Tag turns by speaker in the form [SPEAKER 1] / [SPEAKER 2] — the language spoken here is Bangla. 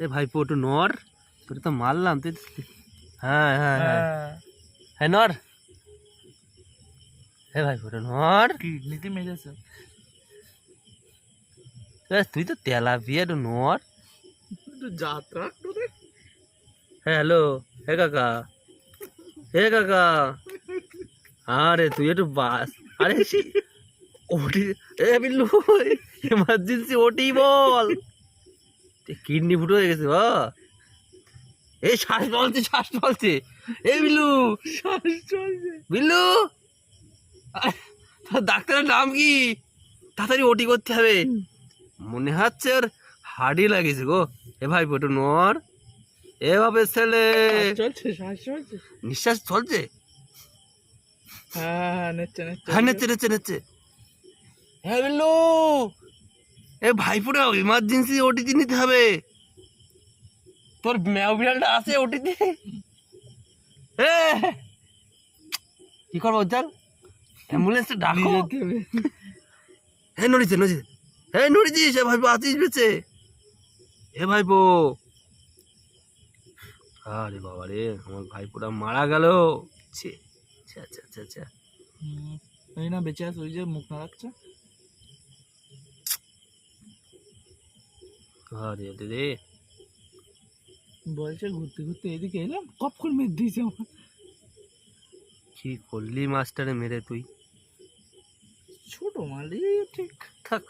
[SPEAKER 1] এ ভাইপো একটু নর, তোর তো মারলাম তুই। হ্যাঁ হ্যাঁ হ্যাঁ হ্যাঁ নর। হে ভাইপো একটু নর।
[SPEAKER 2] কিডনিতে মেরেছে।
[SPEAKER 1] তুই তো তেলাপিয়া একটু নর।
[SPEAKER 2] একটু যাত্রা একটু রে।
[SPEAKER 1] হ্যাঁ হ্যালো, হে কাকা, হে কাকা। আরে তুই একটু বাস। আরে ওটি, এ বিল্লু, এমার্জেন্সি ওটি বল। কিডনি ফুটো হয়ে গেছে বা। এই শ্বাস চলছে, শ্বাস চলছে। এ বিল্লু,
[SPEAKER 2] শ্বাস চলছে।
[SPEAKER 1] বিল্লু, আরে, তোর ডাক্তারের নাম কি? তাড়াতাড়ি ওটি করতে হবে। মনে হচ্ছে ওর হার্ডি লাগিয়েছে গো। এ ভাই একটু নর। এ বাপের ছেলে,
[SPEAKER 2] চলছে, শ্বাস চলছে।
[SPEAKER 1] নিঃশ্বাস চলছে।
[SPEAKER 2] হ্যাঁ নেচ্ছে নেচ্ছে।
[SPEAKER 1] হ্যাঁ নেচ্ছে নেচ্ছে নেচ্ছে। হ্যাঁ বিল্লু, এ ভাইপুরা ইমার্জেন্সি ওটিতে নিতে হবে। তোর ম্যাও বিড়ালটা আছে ওটিতে। এ কি করবো চল, অ্যাম্বুলেন্সটা ডাকো।
[SPEAKER 2] যেতে হবে।
[SPEAKER 1] হ্যাঁ নড়িছে নড়িছে, হ্যাঁ নড়িছিস। এ ভাইপো আছিস বেঁচে? এ ভাইপো, আরে বাবা রে, আমার ভাইপোটা মারা গেল। ছি, আচ্ছা আচ্ছা আচ্ছা আচ্ছা।
[SPEAKER 2] ওই না বেঁচে আছে, ওই যে মুখ না রাখছে।
[SPEAKER 1] আরে রে,
[SPEAKER 2] বলছে ঘুরতে ঘুরতে এদিকে এলাম, কখন মেরে দিয়েছে আমার।
[SPEAKER 1] কি করলি মাস্টারে মেরে তুই?
[SPEAKER 2] ছোট মালি ঠিক।
[SPEAKER 1] থাক।